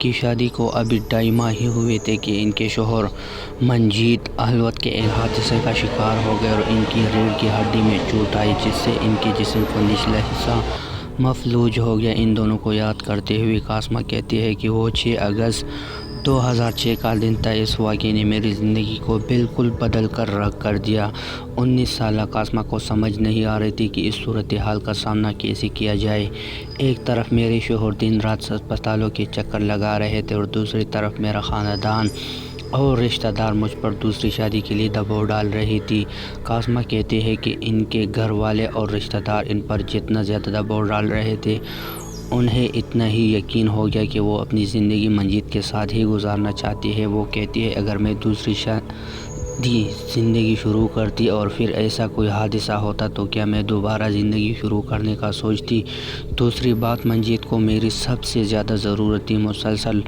کی شادی کو ابھی 2.5 ماہ ہی ہوئے تھے کہ ان کے شوہر منجیت اہلوت کے ایک حادثے کا شکار ہو گئے اور ان کی ریڑھ کی ہڈی میں چوٹ آئی، جس سے ان کے جسم کا نچلا حصہ مفلوج ہو گیا۔ ان دونوں کو یاد کرتے ہوئے قاسمہ کہتی ہے کہ وہ 6 اگست 2006 کا دن تھا۔ اس واقعے نے میری زندگی کو بالکل بدل کر رکھ کر دیا۔ 19 سالہ قاسمہ کو سمجھ نہیں آ رہی تھی کہ اس صورتحال کا سامنا کیسے کیا جائے۔ ایک طرف میرے شوہر دن رات اسپتالوں کے چکر لگا رہے تھے اور دوسری طرف میرا خاندان اور رشتہ دار مجھ پر دوسری شادی کے لیے دباؤ ڈال رہی تھی۔ قاسمہ کہتے ہیں کہ ان کے گھر والے اور رشتہ دار ان پر جتنا زیادہ دباؤ ڈال رہے تھے، انہیں اتنا ہی یقین ہو گیا کہ وہ اپنی زندگی منجیت کے ساتھ ہی گزارنا چاہتی ہے۔ وہ کہتی ہے، اگر میں دوسری زندگی شروع کرتی اور پھر ایسا کوئی حادثہ ہوتا تو کیا میں دوبارہ زندگی شروع کرنے کا سوچتی؟ دوسری بات، منجیت کو میری سب سے زیادہ ضرورت تھی۔ مسلسل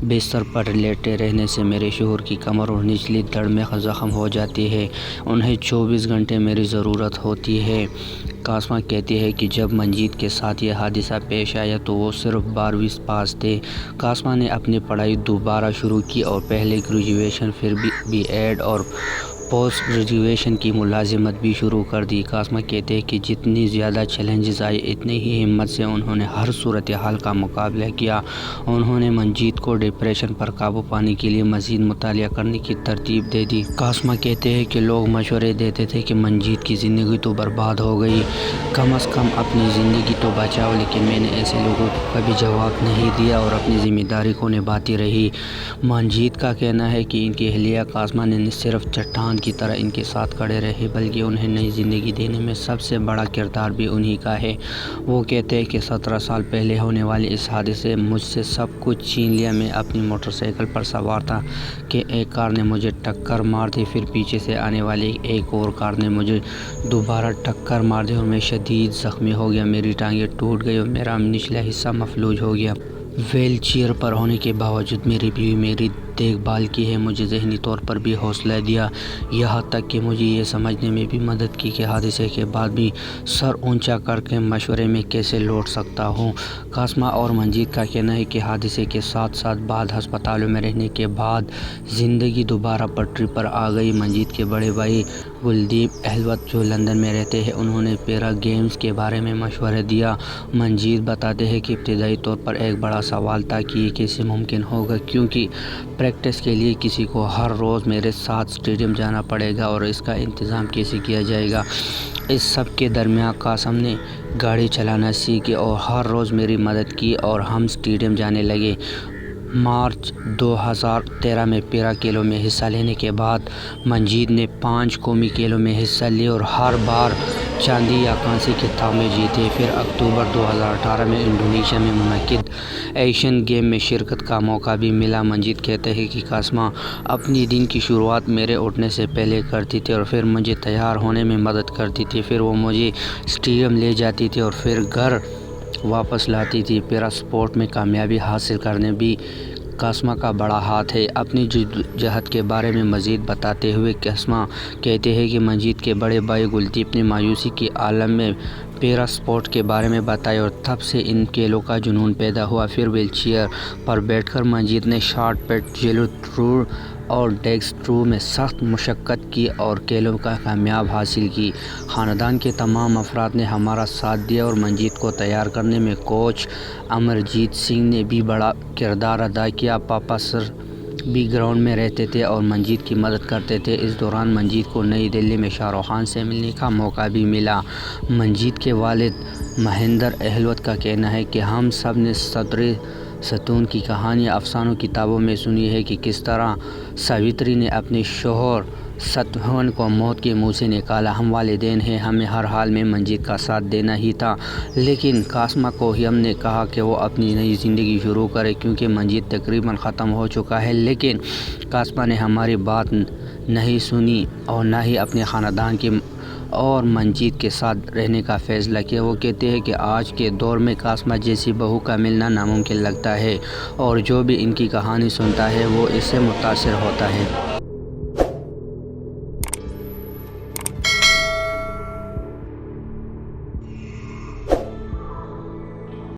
بستر پر لیٹے رہنے سے میرے شوہر کی کمر اور نچلی دھڑ میں زخم ہو جاتی ہے۔ انہیں 24 گھنٹے میری ضرورت ہوتی ہے۔ قاسمہ کہتی ہے کہ جب منجیت کے ساتھ یہ حادثہ پیش آیا تو وہ صرف 12ویں پاس تھے۔ قاسمہ نے اپنی پڑھائی دوبارہ شروع کی اور پہلے گریجویشن پھر بی ایڈ اور پوسٹ گریجویشن کی ملازمت بھی شروع کر دی۔ قاسمہ کہتے ہیں کہ جتنی زیادہ چیلنجز آئے اتنی ہی ہمت سے انہوں نے ہر صورتحال کا مقابلہ کیا۔ انہوں نے منجیت کو ڈپریشن پر قابو پانے کے لیے مزید مطالعہ کرنے کی ترغیب دے دی۔ قاسمہ کہتے ہیں کہ لوگ مشورے دیتے تھے کہ منجیت کی زندگی تو برباد ہو گئی، کم از کم اپنی زندگی تو بچاؤ، لیکن میں نے ایسے لوگوں کو کبھی جواب نہیں دیا اور اپنی ذمہ داری کو نبھاتی رہی۔ منجیت کا کہنا ہے کہ ان کی اہلیہ قاسمہ نے نہ صرف چٹان کی طرح ان کے ساتھ کھڑے رہے بلکہ انہیں نئی زندگی دینے میں سب سے بڑا کردار بھی انہی کا ہے۔ وہ کہتے ہیں کہ 17 سال پہلے ہونے والے اس حادثے مجھ سے سب کچھ چھین لیا۔ میں اپنی موٹر سائیکل پر سوار تھا کہ ایک کار نے مجھے ٹکر مار دی، پھر پیچھے سے آنے والی ایک اور کار نے مجھے دوبارہ ٹکر مار دی اور میں شدید زخمی ہو گیا۔ میری ٹانگیں ٹوٹ گئی اور میرا نچلا حصہ مفلوج ہو گیا۔ ویل چیئر پر ہونے کے باوجود میری بیوی میری دیکھ بھال کی ہے، مجھے ذہنی طور پر بھی حوصلہ دیا، یہاں تک کہ مجھے یہ سمجھنے میں بھی مدد کی کہ حادثے کے بعد بھی سر اونچا کر کے مشورے میں کیسے لوٹ سکتا ہوں۔ قاسمہ اور منجیت کا کہنا ہے کہ حادثے کے ساتھ ساتھ بعد ہسپتالوں میں رہنے کے بعد زندگی دوبارہ پٹری پر آ گئی۔ منجیت کے بڑے بھائی کلدیپ اہلوت جو لندن میں رہتے ہیں، انہوں نے پیرا گیمز کے بارے میں مشورہ دیا۔ منجیت بتاتے ہیں کہ ابتدائی طور پر ایک بڑا سوال تھا کہ یہ کیسے ممکن ہوگا، کیونکہ پریکٹس کے لیے کسی کو ہر روز میرے ساتھ اسٹیڈیم جانا پڑے گا اور اس کا انتظام کیسے کیا جائے گا۔ اس سب کے درمیان قاسم نے گاڑی چلانا سیکھی اور ہر روز میری مدد کی اور ہم اسٹیڈیم جانے لگے۔ مارچ 2013 میں پیرا کھیلوں میں حصہ لینے کے بعد منجیت نے 5 قومی کھیلوں میں حصہ لیا اور ہر بار چاندی یا کانسی کے تمغے جیتے۔ پھر اکتوبر 2018 میں انڈونیشیا میں منعقد ایشین گیم میں شرکت کا موقع بھی ملا۔ منجیت کہتے ہیں کہ قاسمہ اپنی دن کی شروعات میرے اٹھنے سے پہلے کرتی تھی اور پھر مجھے تیار ہونے میں مدد کرتی تھی، پھر وہ مجھے اسٹیڈیم لے جاتی تھی اور پھر گھر واپس لاتی تھی۔ پیرا اسپورٹ میں کامیابی حاصل کرنے بھی قاسمہ کا بڑا ہاتھ ہے۔ اپنی جدوجہد کے بارے میں مزید بتاتے ہوئے قاسمہ کہتے ہیں کہ منجیت کے بڑے بھائی کلدیپ نے مایوسی کے عالم میں پیرا اسپورٹ کے بارے میں بتایا اور تب سے ان کھیلوں کا جنون پیدا ہوا۔ پھر ویل چیئر پر بیٹھ کر منجیت نے شارٹ پٹ، جیلو تھرو اور ڈیسک تھرو میں سخت مشقت کی اور کھیلوں کا کامیابی حاصل کی۔ خاندان کے تمام افراد نے ہمارا ساتھ دیا اور منجیت کو تیار کرنے میں کوچ امرجیت سنگھ نے بھی بڑا کردار ادا کیا۔ پاپا سر بھی گراؤنڈ میں رہتے تھے اور منجیت کی مدد کرتے تھے۔ اس دوران منجیت کو نئی دہلی میں شاہ رخ خان سے ملنے کا موقع بھی ملا۔ منجیت کے والد مہندر اہلوت کا کہنا ہے کہ ہم سب نے صدر ستون کی کہانی افسانوں کتابوں میں سنی ہے کہ کس طرح ساوتری نے اپنے شوہر ستیون کو موت کے منہ سے نکالا۔ ہم والدین ہیں، ہمیں ہر حال میں منجیت کا ساتھ دینا ہی تھا، لیکن قاسمہ کو ہم نے کہا کہ وہ اپنی نئی زندگی شروع کرے کیونکہ منجیت تقریباً ختم ہو چکا ہے، لیکن قاسمہ نے ہماری بات نہیں سنی اور نہ ہی اپنے خاندان کی اور منجیت کے ساتھ رہنے کا فیصلہ کیا۔ وہ کہتے ہیں کہ آج کے دور میں قاسمہ جیسی بہو کا ملنا ناممکن لگتا ہے اور جو بھی ان کی کہانی سنتا ہے وہ اس سے متاثر ہوتا ہے۔